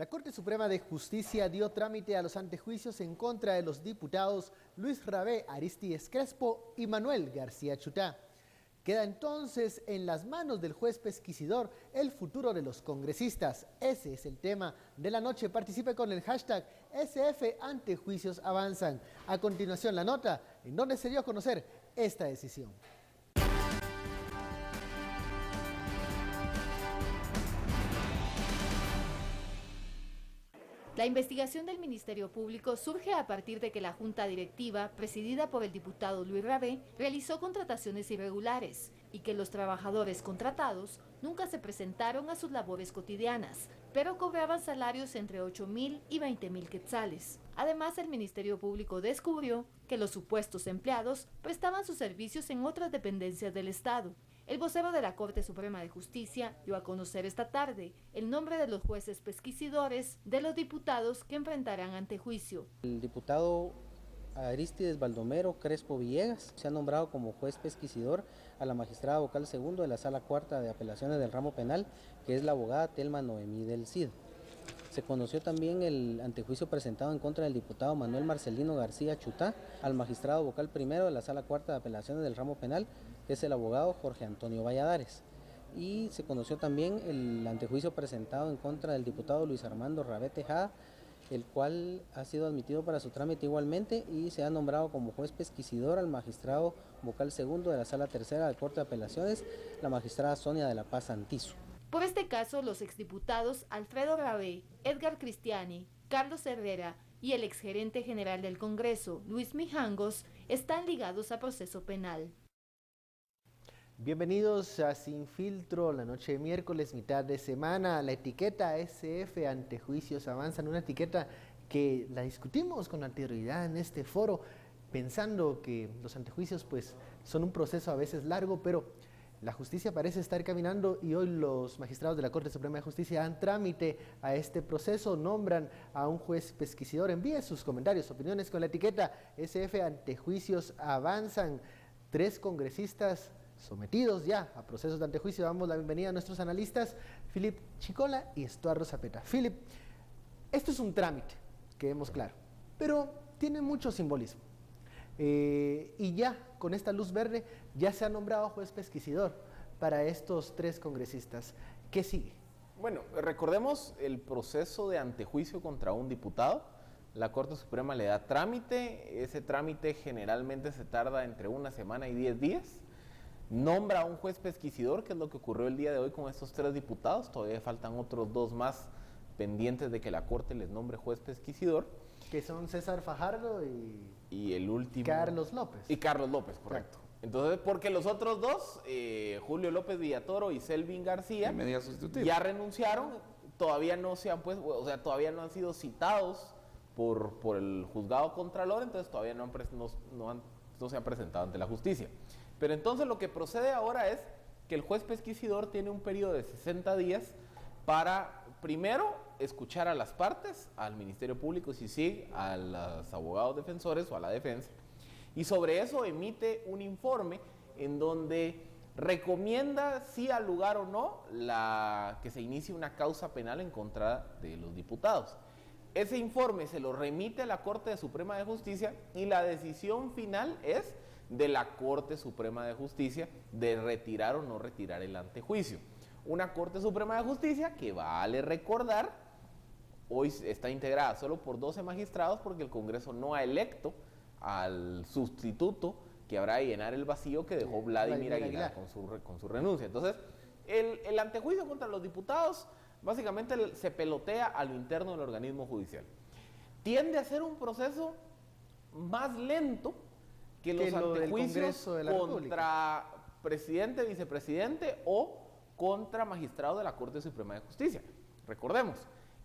La Corte Suprema de Justicia dio trámite a los antejuicios en contra de los diputados Luis Rabé, Aristides Crespo y Manuel García Chutá. Queda entonces en las manos del juez pesquisidor el futuro de los congresistas. Ese es el tema de la noche. Participe con el hashtag SF Antejuicios Avanzan. A continuación la nota en donde se dio a conocer esta decisión. La investigación del Ministerio Público surge a partir de que la Junta Directiva, presidida por el diputado Luis Rabé, realizó contrataciones irregulares y que los trabajadores contratados nunca se presentaron a sus labores cotidianas, pero cobraban salarios entre 8.000 y 20.000 quetzales. Además, el Ministerio Público descubrió que los supuestos empleados prestaban sus servicios en otras dependencias del Estado. El vocero de la Corte Suprema de Justicia dio a conocer esta tarde el nombre de los jueces pesquisidores de los diputados que enfrentarán antejuicio. El diputado Aristides Baldomero Crespo Villegas se ha nombrado como juez pesquisidor a la magistrada vocal segundo de la Sala Cuarta de Apelaciones del Ramo Penal, que es la abogada Telma Noemí del Cid. Se conoció también el antejuicio presentado en contra del diputado Manuel Marcelino García Chutá al magistrado vocal primero de la Sala Cuarta de Apelaciones del Ramo Penal, que es el abogado Jorge Antonio Valladares. Y se conoció también el antejuicio presentado en contra del diputado Luis Armando Rabé Tejada, el cual ha sido admitido para su trámite igualmente y se ha nombrado como juez pesquisidor al magistrado vocal segundo de la Sala Tercera de Corte de Apelaciones, la magistrada Sonia de la Paz Santizo. Por este caso, los exdiputados Alfredo Rabé, Edgar Cristiani, Carlos Herrera y el exgerente general del Congreso, Luis Mijangos, están ligados a proceso penal. Bienvenidos a Sin Filtro, la noche de miércoles, mitad de semana. La etiqueta SF Antejuicios Avanzan, una etiqueta que la discutimos con anterioridad en este foro, pensando que los antejuicios pues son un proceso a veces largo, pero la justicia parece estar caminando y hoy los magistrados de la Corte Suprema de Justicia dan trámite a este proceso, nombran a un juez pesquisidor. Envíe sus comentarios, opiniones con la etiqueta SF Antejuicios Avanzan. 3 congresistas sometidos ya a procesos de antejuicio. Damos la bienvenida a nuestros analistas, Philip Chicola y Estuardo Zapeta. Philip, esto es un trámite, quedemos claro, pero tiene mucho simbolismo. Y ya con esta luz verde ya se ha nombrado juez pesquisidor para estos 3 congresistas. ¿Qué sigue? Bueno, recordemos el proceso de antejuicio contra un diputado. La Corte Suprema le da trámite, ese trámite generalmente se tarda entre 1 semana y 10 días. Nombra a un juez pesquisidor, que es lo que ocurrió el día de hoy con estos 3 diputados. Todavía faltan otros 2 más pendientes de que la Corte les nombre juez pesquisidor. Que son César Fajardo y el último Carlos López. Y Carlos López, correcto. Entonces, porque los otros 2, Julio López Villatoro y Selvin García, ya renunciaron, todavía no se han puesto, o sea, todavía no han sido citados por el juzgado contralor, entonces todavía no se han presentado ante la justicia. Pero entonces lo que procede ahora es que el juez pesquisidor tiene un periodo de 60 días para, primero, escuchar a las partes, al Ministerio Público, si sigue, a los abogados defensores o a la defensa, y sobre eso emite un informe en donde recomienda si al lugar o no que se inicie una causa penal en contra de los diputados. Ese informe se lo remite a la Corte Suprema de Justicia y la decisión final es de la Corte Suprema de Justicia de retirar o no retirar el antejuicio. Una Corte Suprema de Justicia que, vale recordar, hoy está integrada solo por 12 magistrados porque el Congreso no ha electo al sustituto que habrá de llenar el vacío que dejó Vladimir Aguilar con su renuncia. Entonces, el antejuicio contra los diputados básicamente se pelotea a lo interno del organismo judicial. Tiende a ser un proceso más lento que los antejuicios contra presidente, vicepresidente o contra magistrado de la Corte Suprema de Justicia. Recordemos,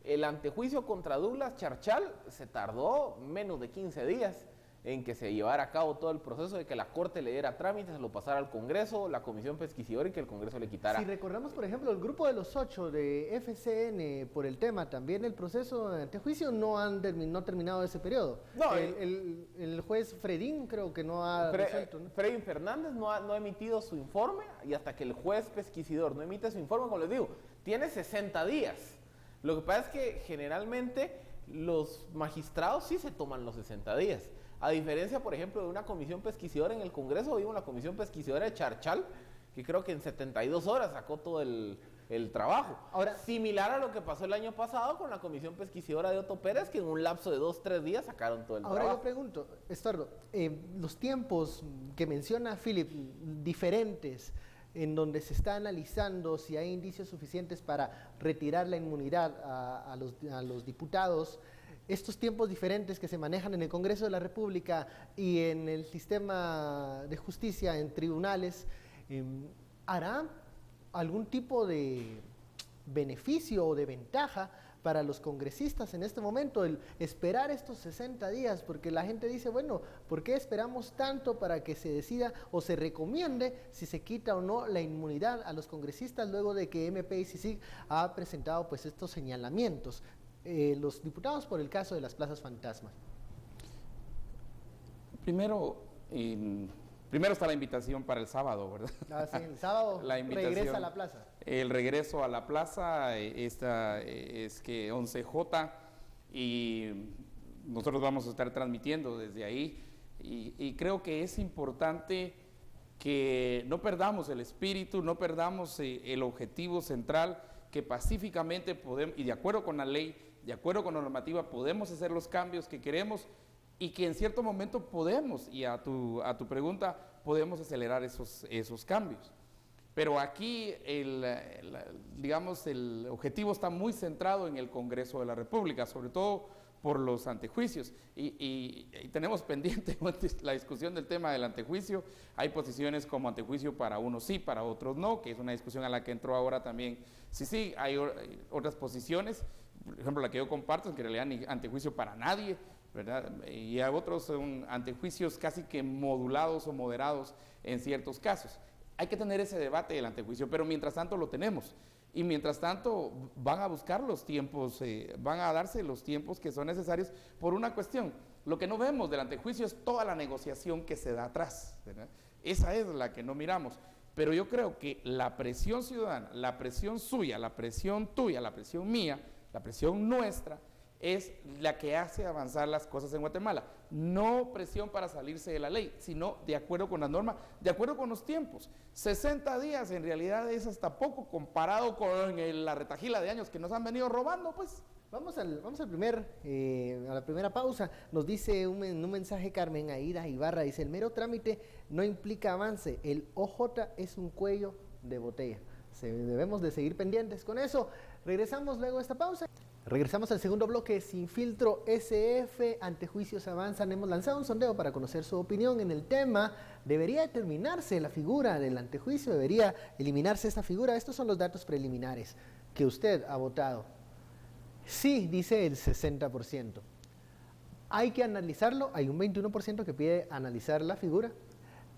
el antejuicio contra Douglas Charchal se tardó menos de 15 días en que se llevara a cabo todo el proceso de que la Corte le diera trámite, se lo pasara al Congreso, la Comisión Pesquisidora y que el Congreso le quitara. Si recordamos, por ejemplo, el grupo de los 8 de FCN por el tema, también el proceso de antejuicio no terminado ese periodo. No, el juez Fredín creo que no ha resuelto, ¿no? Fredín Fernández no ha emitido su informe y hasta que el juez pesquisidor no emite su informe, como les digo, tiene 60 días. Lo que pasa es que generalmente los magistrados sí se toman los 60 días. A diferencia, por ejemplo, de una comisión pesquisidora en el Congreso, vimos la comisión pesquisidora de Charchal, que creo que en 72 horas sacó todo el trabajo. Ahora, similar a lo que pasó el año pasado con la comisión pesquisidora de Otto Pérez, que en un lapso de 2-3 días sacaron todo el trabajo. Ahora yo pregunto, Estuardo, los tiempos que menciona Philip, diferentes, en donde se está analizando si hay indicios suficientes para retirar la inmunidad a los diputados, estos tiempos diferentes que se manejan en el Congreso de la República y en el sistema de justicia, en tribunales, ¿hará algún tipo de beneficio o de ventaja para los congresistas en este momento el esperar estos 60 días? Porque la gente dice, bueno, ¿por qué esperamos tanto para que se decida o se recomiende si se quita o no la inmunidad a los congresistas luego de que MP y CICIG ha presentado pues estos señalamientos? Los diputados por el caso de las plazas fantasmas. Primero está la invitación para el sábado, ¿verdad? Ah, sí, el sábado regresa a la plaza. El regreso a la plaza, esta es que 11J, y nosotros vamos a estar transmitiendo desde ahí, y creo que es importante que no perdamos el espíritu, no perdamos el objetivo central, que pacíficamente podemos, y de acuerdo con la ley, de acuerdo con la normativa, podemos hacer los cambios que queremos, y que en cierto momento podemos, y a tu pregunta, podemos acelerar esos cambios. Pero aquí, digamos, el objetivo está muy centrado en el Congreso de la República, sobre todo por los antejuicios. Y tenemos pendiente la discusión del tema del antejuicio. Hay posiciones como antejuicio para unos sí, para otros no, que es una discusión a la que entró ahora también. Sí, hay otras posiciones, por ejemplo, la que yo comparto, es que en realidad ni antejuicio para nadie, ¿verdad? Y hay otros son antejuicios casi que modulados o moderados en ciertos casos. Hay que tener ese debate del antejuicio, pero mientras tanto lo tenemos. Y mientras tanto van a buscar los tiempos, van a darse los tiempos que son necesarios por una cuestión. Lo que no vemos del antejuicio es toda la negociación que se da atrás, ¿verdad? Esa es la que no miramos. Pero yo creo que la presión ciudadana, la presión suya, la presión tuya, la presión mía, la presión nuestra, es la que hace avanzar las cosas en Guatemala. No presión para salirse de la ley, sino de acuerdo con las normas, de acuerdo con los tiempos. 60 días en realidad es hasta poco comparado con la retajila de años que nos han venido robando, pues. Vamos a la primera pausa. Nos dice un mensaje Carmen Aida Ibarra, dice, el mero trámite no implica avance, el OJ es un cuello de botella. Debemos de seguir pendientes con eso. Regresamos luego de esta pausa. Regresamos al segundo bloque, Sin Filtro SF, Antejuicios Avanzan. Hemos lanzado un sondeo para conocer su opinión en el tema. ¿Debería terminarse la figura del antejuicio? ¿Debería eliminarse esta figura? Estos son los datos preliminares que usted ha votado. Sí, dice el 60%. Hay que analizarlo, hay un 21% que pide analizar la figura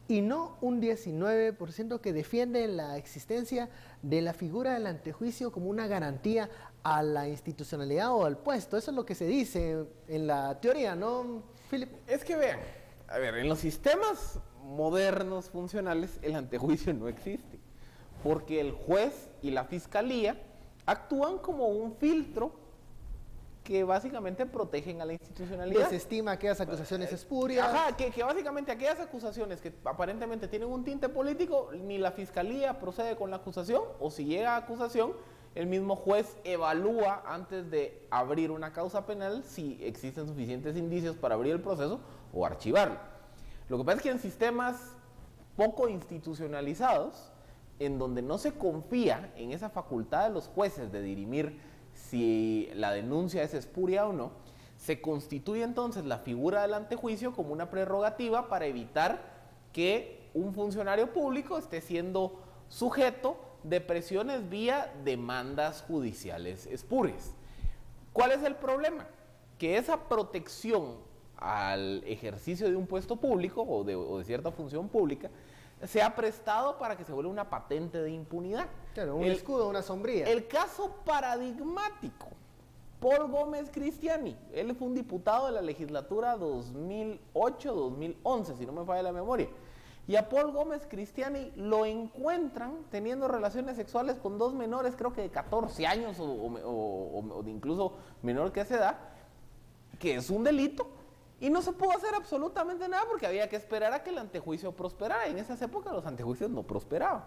y no un 19% que defiende la existencia de la figura del antejuicio como una garantía a la institucionalidad o al puesto. Eso es lo que se dice en la teoría, ¿no, Philip? Es que vean, a ver, en los sistemas modernos funcionales el antejuicio no existe, porque el juez y la fiscalía actúan como un filtro que básicamente protegen a la institucionalidad. Desestima aquellas acusaciones espurias. Ajá, que básicamente aquellas acusaciones que aparentemente tienen un tinte político, ni la fiscalía procede con la acusación, o si llega a acusación, el mismo juez evalúa antes de abrir una causa penal si existen suficientes indicios para abrir el proceso o archivarlo. Lo que pasa es que en sistemas poco institucionalizados, en donde no se confía en esa facultad de los jueces de dirimir si la denuncia es espuria o no, se constituye entonces la figura del antejuicio como una prerrogativa para evitar que un funcionario público esté siendo sujeto de presiones vía demandas judiciales espurias. ¿Cuál es el problema? Que esa protección al ejercicio de un puesto público o de cierta función pública se ha prestado para que se vuelva una patente de impunidad. Claro, un escudo, una sombría. El caso paradigmático, Paul Gómez Cristiani, él fue un diputado de la legislatura 2008-2011, si no me falla la memoria. y a Paul Gómez Cristiani lo encuentran teniendo relaciones sexuales con 2 menores, creo que de 14 años o incluso menor que esa edad, que es un delito, y no se pudo hacer absolutamente nada porque había que esperar a que el antejuicio prosperara. En esas épocas los antejuicios no prosperaban.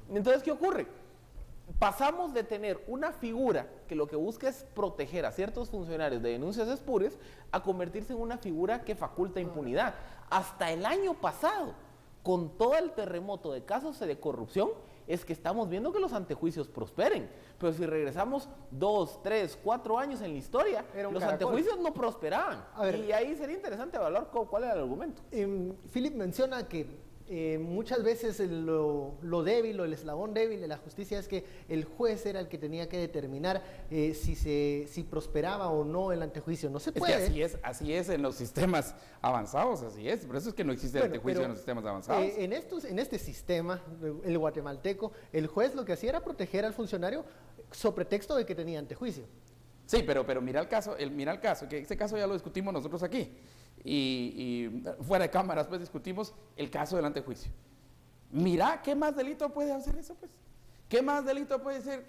Entonces, ¿qué ocurre? Pasamos de tener una figura que lo que busca es proteger a ciertos funcionarios de denuncias espurias a convertirse en una figura que faculta impunidad. Hasta el año pasado, con todo el terremoto de casos de corrupción, es que estamos viendo que los antejuicios prosperen. Pero si regresamos 2, 3, 4 años en la historia, los antejuicios no prosperaban. Y ahí sería interesante evaluar cuál era el argumento. Philip menciona que muchas veces lo débil o el eslabón débil de la justicia es que el juez era el que tenía que determinar si prosperaba o no el antejuicio. No se puede. Es que así es en los sistemas avanzados, así es. Por eso es que no existe el antejuicio en los sistemas avanzados. En este sistema, el guatemalteco, el juez lo que hacía era proteger al funcionario sobre pretexto de que tenía antejuicio. Sí, pero mira el caso, que este caso ya lo discutimos nosotros aquí. Y fuera de cámaras pues discutimos el caso del antejuicio. Mira, ¿qué más delito puede hacer eso pues? ¿Qué más delito puede ser,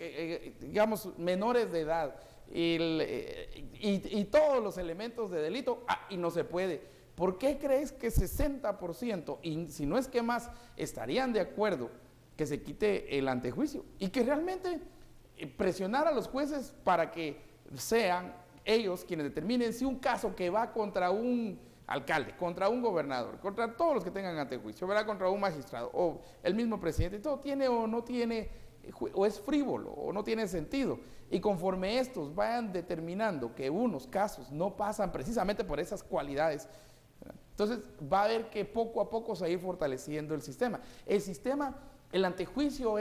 digamos, menores de edad y todos los elementos de delito? Y no se puede. ¿Por qué crees que 60%, y si no es que más, estarían de acuerdo que se quite el antejuicio? Y que realmente presionar a los jueces para que sean ellos quienes determinen si un caso que va contra un alcalde, contra un gobernador, contra todos los que tengan antejuicio, ¿verdad? Contra un magistrado o el mismo presidente, todo tiene o no tiene, o es frívolo o no tiene sentido. Y conforme estos vayan determinando que unos casos no pasan precisamente por esas cualidades, ¿verdad? Entonces va a haber que poco a poco se va a ir fortaleciendo el sistema. El antejuicio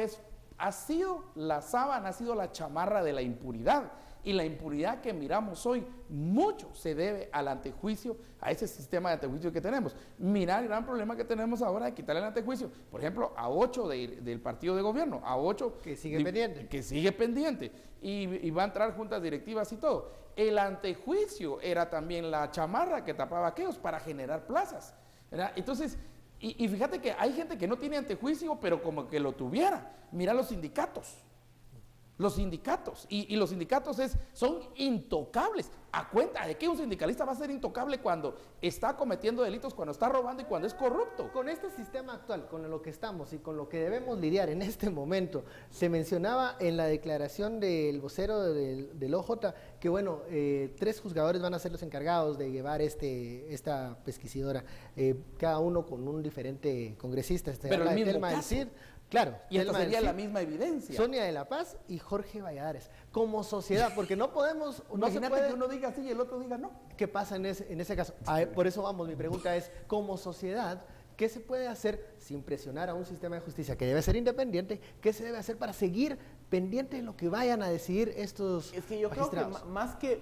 ha sido la sábana, ha sido la chamarra de la impunidad. Y la impunidad que miramos hoy, mucho se debe al antejuicio, a ese sistema de antejuicio que tenemos. Mira el gran problema que tenemos ahora de quitarle el antejuicio, por ejemplo, a 8 del partido de gobierno, a 8 que sigue pendiente. Que sigue pendiente, y va a entrar juntas directivas y todo. El antejuicio era también la chamarra que tapaba a aquellos para generar plazas, ¿verdad? Entonces, y fíjate que hay gente que no tiene antejuicio, pero como que lo tuviera. Mira los sindicatos. Y los sindicatos son intocables. ¿A cuenta de que un sindicalista va a ser intocable cuando está cometiendo delitos, cuando está robando y cuando es corrupto? Con este sistema actual, con lo que estamos y con lo que debemos lidiar en este momento, se mencionaba en la declaración del vocero del OJ que, bueno, 3 juzgadores van a ser los encargados de llevar esta pesquisidora, cada uno con un diferente congresista. Pero el mismo caso. Claro. Y esto sería la misma evidencia. Sonia de la Paz y Jorge Valladares. Como sociedad, porque no podemos... Imagínate que uno diga sí y el otro diga no. ¿Qué pasa en ese caso? Por eso vamos, mi pregunta es, como sociedad, ¿qué se puede hacer sin presionar a un sistema de justicia que debe ser independiente? ¿Qué se debe hacer para seguir pendiente de lo que vayan a decidir estos magistrados? Es que yo creo que más que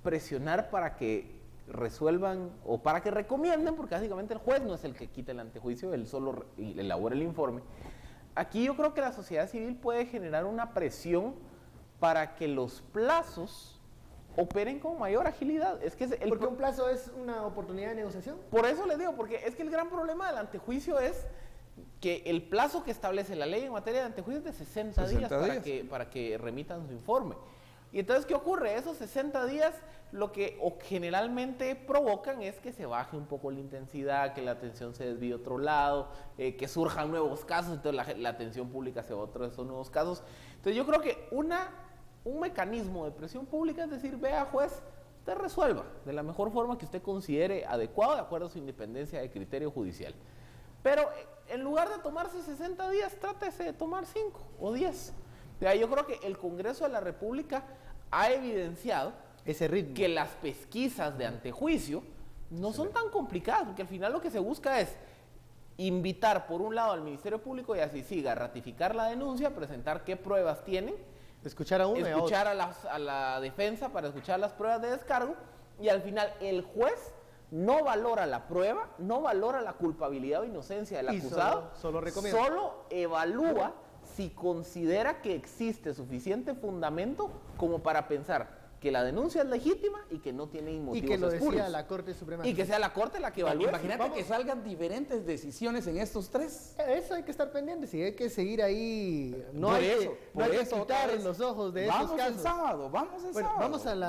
presionar para que resuelvan o para que recomienden, porque básicamente el juez no es el que quita el antejuicio, él solo elabora el informe. Aquí yo creo que la sociedad civil puede generar una presión para que los plazos operen con mayor agilidad. Porque un plazo es una oportunidad de negociación. Por eso les digo, porque es que el gran problema del antejuicio es que el plazo que establece la ley en materia de antejuicio es de 60 días para que remitan su informe. Y entonces, ¿qué ocurre? Esos 60 días lo que generalmente provocan es que se baje un poco la intensidad, que la atención se desvíe a otro lado, que surjan nuevos casos, entonces la atención pública se va a otro de esos nuevos casos. Entonces yo creo que un mecanismo de presión pública es decir, vea juez, usted resuelva de la mejor forma que usted considere adecuado de acuerdo a su independencia de criterio judicial. Pero en lugar de tomarse 60 días, trátese de tomar 5 o 10. Yo creo que el Congreso de la República ha evidenciado ese ritmo, que las pesquisas de antejuicio no son tan complicadas, porque al final lo que se busca es invitar por un lado al Ministerio Público y así siga, ratificar la denuncia, presentar qué pruebas tienen, escuchar a uno, escuchar a la defensa para escuchar las pruebas de descargo, y al final el juez no valora la prueba, no valora la culpabilidad o inocencia del acusado, solo evalúa si considera que existe suficiente fundamento como para pensar que la denuncia es legítima y que no tiene motivos y que lo decía espurios. la Corte Suprema. Y que sea la Corte la que evalúe. Imagínate que salgan diferentes decisiones en estos tres. Eso hay que estar pendientes y hay que seguir ahí. No Por hay eso, que otra quitar vez, los ojos de esos casos. Vamos el sábado. Bueno, vamos a la